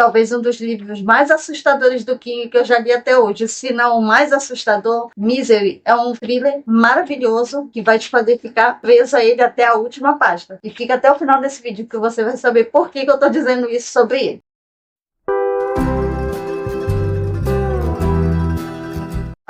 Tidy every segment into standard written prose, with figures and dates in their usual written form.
talvez um dos livros mais assustadores do King que eu já li até hoje, se não o mais assustador. Misery é um thriller maravilhoso que vai te fazer ficar preso a ele até a última página. E fica até o final desse vídeo que você vai saber por que eu tô dizendo isso sobre ele.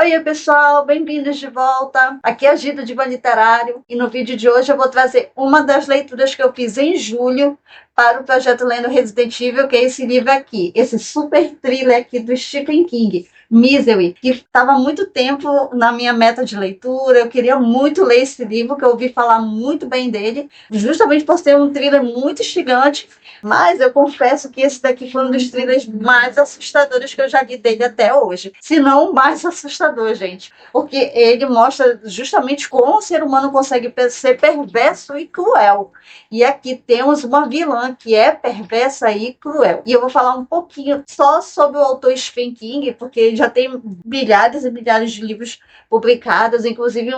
Oi pessoal, bem-vindos de volta. Aqui é a Gida Diva Literário e no vídeo de hoje eu vou trazer uma das leituras que eu fiz em julho para o projeto Lendo Resident Evil, que é esse livro aqui, esse super thriller aqui do Stephen King, Misery, que estava há muito tempo na minha meta de leitura. Eu queria muito ler esse livro, que eu ouvi falar muito bem dele, justamente por ser um thriller muito instigante, mas eu confesso que esse daqui foi um dos thrillers mais assustadores que eu já li dele até hoje, se não o mais assustador, gente, porque ele mostra justamente como o ser humano consegue ser perverso e cruel, e aqui temos uma vilã que é perversa e cruel. E eu vou falar um pouquinho só sobre o autor Stephen King, porque ele já tem milhares e milhares de livros publicados, inclusive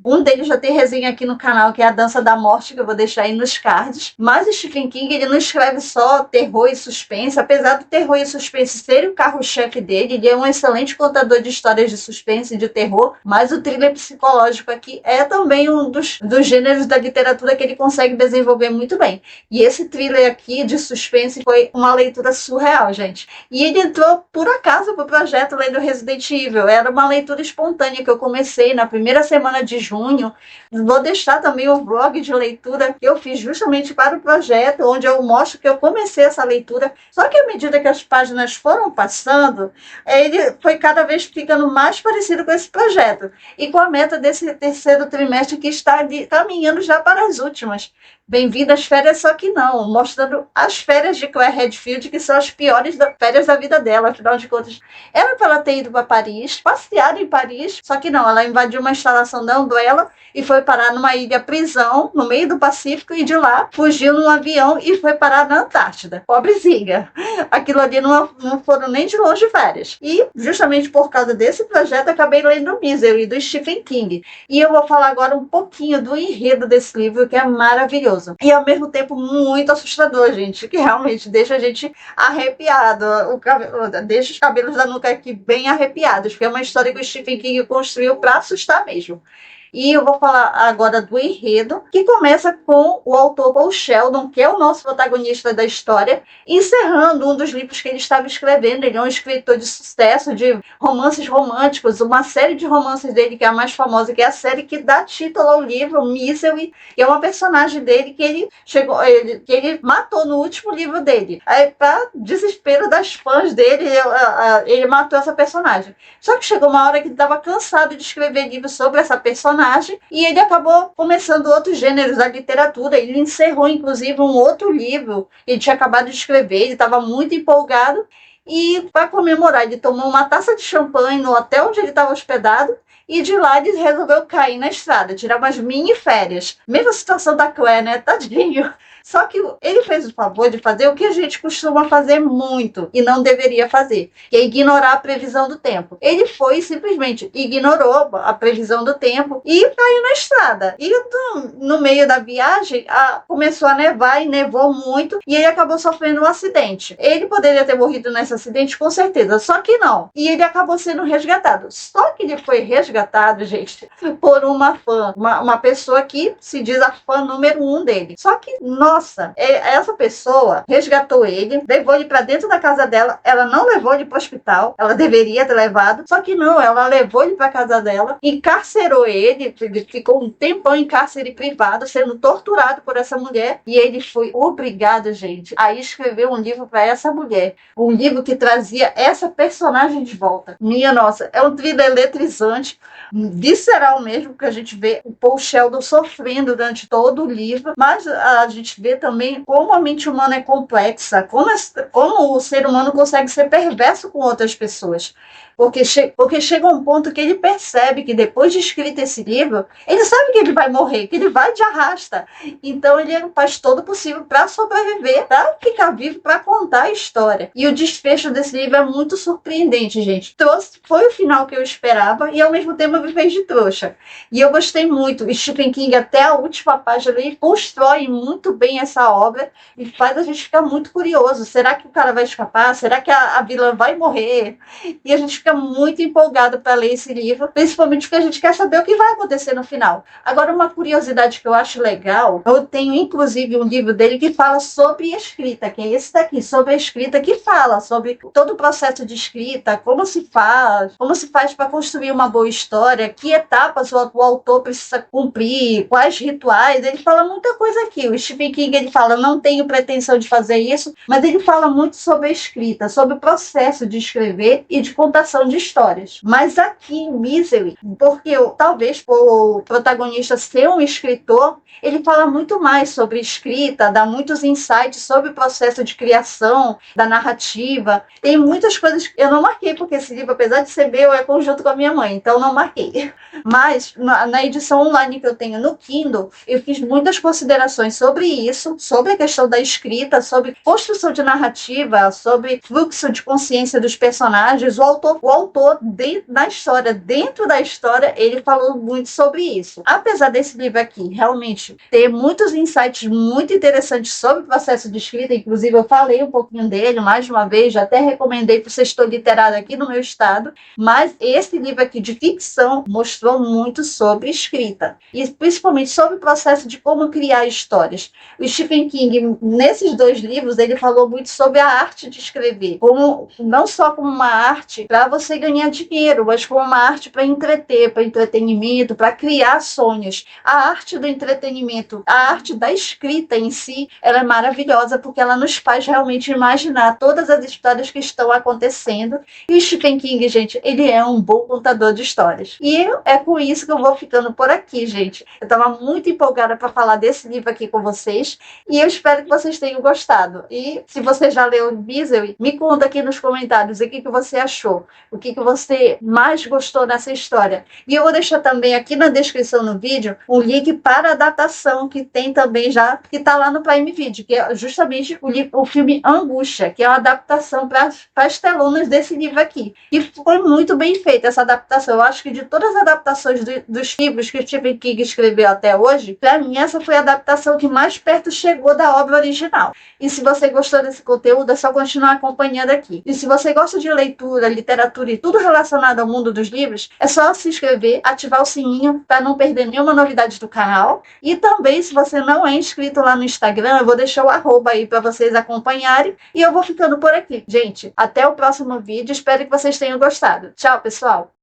um deles já tem resenha aqui no canal, que é A Dança da Morte, que eu vou deixar aí nos cards. Mas o Stephen King, ele não escreve só terror e suspense, apesar do terror e suspense ser o carro-chefe dele, ele é um excelente contador de histórias de suspense e de terror, mas o thriller psicológico aqui é também um dos gêneros da literatura que ele consegue desenvolver muito bem. E esse thriller aqui de suspense foi uma leitura surreal, gente. E ele entrou por acaso pro projeto Lendo Resident Evil. Era uma leitura espontânea que eu comecei na primeira semana de junho. Vou deixar também o vlog de leitura que eu fiz justamente para o projeto, onde eu mostro que eu comecei essa leitura. Só que à medida que as páginas foram passando, ele foi cada vez ficando mais parecido com esse projeto. E com a meta desse terceiro trimestre que está caminhando já para as últimas. Bem-vindas férias, só que não, mostrando as férias de Claire Redfield, que são as piores férias da vida dela. Afinal de contas, era para ela ter ido para Paris, passeado em Paris, só que não, ela invadiu uma instalação da Umbrella e foi parar numa ilha prisão, no meio do Pacífico, e de lá fugiu num avião e foi parar na Antártida. Pobrezinha. Aquilo ali não foram nem de longe férias. E, justamente por causa desse projeto, acabei lendo Misery, do Stephen King. E eu vou falar agora um pouquinho do enredo desse livro, que é maravilhoso. E ao mesmo tempo muito assustador, gente, que realmente deixa a gente arrepiado, deixa os cabelos da nuca aqui bem arrepiados, porque é uma história que o Stephen King construiu para assustar mesmo. E eu vou falar agora do enredo, que começa com o autor Paul Sheldon, que é o nosso protagonista da história, encerrando um dos livros que ele estava escrevendo. Ele é um escritor de sucesso, de romances românticos, uma série de romances dele, que é a mais famosa, que é a série que dá título ao livro, Misery, que é uma personagem dele que ele matou no último livro dele. Aí, para desespero das fãs dele, ele matou essa personagem. Só que chegou uma hora que ele estava cansado de escrever livros sobre essa personagem, e ele acabou começando outros gêneros da literatura. Ele encerrou, inclusive, um outro livro. Ele tinha acabado de escrever, ele estava muito empolgado. E, para comemorar, ele tomou uma taça de champanhe no hotel onde ele estava hospedado. E de lá ele resolveu cair na estrada, tirar umas mini férias. Mesma situação da Claire, né? Tadinho. Só que ele fez o favor de fazer o que a gente costuma fazer muito e não deveria fazer, que é ignorar a previsão do tempo. Ele foi e simplesmente ignorou a previsão do tempo e caiu na estrada. E no meio da viagem começou a nevar e nevou muito, e ele acabou sofrendo um acidente. Ele poderia ter morrido nesse acidente com certeza, só que não. E ele acabou sendo resgatado. Só que ele foi resgatado, gente, por uma fã, uma pessoa que se diz a fã número 1 dele. Só que, nossa, essa pessoa resgatou ele, levou ele para dentro da casa dela. Ela não levou ele para o hospital, ela deveria ter levado, só que não, ela levou ele para casa dela, encarcerou ele ficou um tempão em cárcere privado, sendo torturado por essa mulher, e ele foi obrigado, gente, a escrever um livro para essa mulher, um livro que trazia essa personagem de volta. Minha nossa, é um thriller eletrizante, visceral mesmo, que a gente vê o Paul Sheldon sofrendo durante todo o livro, mas a gente vê também como a mente humana é complexa, como o ser humano consegue ser perverso com outras pessoas. porque chega um ponto que ele percebe que depois de escrito esse livro, ele sabe que ele vai morrer, que ele vai de arrasta. Então ele faz todo o possível para sobreviver, para ficar vivo, para contar a história. E o desfecho desse livro é muito surpreendente, gente. Foi o final que eu esperava e ao mesmo tempo me fez de trouxa. E eu gostei muito. O Stephen King, até a última página, ele constrói muito bem essa obra e faz a gente ficar muito curioso. Será que o cara vai escapar? Será que a vilã vai morrer? E a gente fica muito empolgado para ler esse livro, principalmente porque a gente quer saber o que vai acontecer no final. Agora, uma curiosidade que eu acho legal, eu tenho inclusive um livro dele que fala sobre escrita, que é esse daqui, sobre a escrita, que fala sobre todo o processo de escrita, como se faz para construir uma boa história, que etapas o autor precisa cumprir, quais rituais. Ele fala muita coisa aqui. O Stephen King, ele fala, não tenho pretensão de fazer isso, mas ele fala muito sobre a escrita, sobre o processo de escrever e de contação de histórias. Mas aqui em Misery, porque talvez por o protagonista ser um escritor, ele fala muito mais sobre escrita, dá muitos insights sobre o processo de criação, da narrativa. Tem muitas coisas que eu não marquei, porque esse livro, apesar de ser meu, é conjunto com a minha mãe, então não marquei. Mas na edição online que eu tenho no Kindle, eu fiz muitas considerações sobre isso, sobre a questão da escrita, sobre construção de narrativa, sobre fluxo de consciência dos personagens. O autor dentro da história, ele falou muito sobre isso. Apesar desse livro aqui realmente ter muitos insights muito interessantes sobre o processo de escrita, inclusive eu falei um pouquinho dele mais uma vez, já até recomendei para o sextor literário aqui no meu estado, mas esse livro aqui de ficção mostrou muito sobre escrita, e principalmente sobre o processo de como criar histórias. O Stephen King, nesses dois livros, ele falou muito sobre a arte de escrever, não só como uma arte para você ganhar dinheiro, mas como uma arte para entreter, para entretenimento, para criar sonhos. A arte do entretenimento, a arte da escrita em si, ela é maravilhosa porque ela nos faz realmente imaginar todas as histórias que estão acontecendo. E o Stephen King, gente, ele é um bom contador de histórias. E é com isso que eu vou ficando por aqui, gente. Eu estava muito empolgada para falar desse livro aqui com vocês e eu espero que vocês tenham gostado. E se você já leu Misery, me conta aqui nos comentários o que você achou, o que você mais gostou nessa história. E eu vou deixar também aqui na descrição do vídeo um link para a adaptação que tem também já, que está lá no Prime Video, que é justamente o filme Angústia, que é uma adaptação para as telonas desse livro aqui. E foi muito bem feita essa adaptação. Eu acho que de todas as adaptações dos livros que o Stephen King escreveu até hoje, para mim essa foi a adaptação que mais perto chegou da obra original. E se você gostou desse conteúdo, é só continuar acompanhando aqui. E se você gosta de leitura, literatura e tudo relacionado ao mundo dos livros, é só se inscrever, ativar o sininho para não perder nenhuma novidade do canal. E também, se você não é inscrito lá no Instagram, eu vou deixar o @ aí para vocês acompanharem. E eu vou ficando por aqui. Gente, até o próximo vídeo. Espero que vocês tenham gostado. Tchau, pessoal!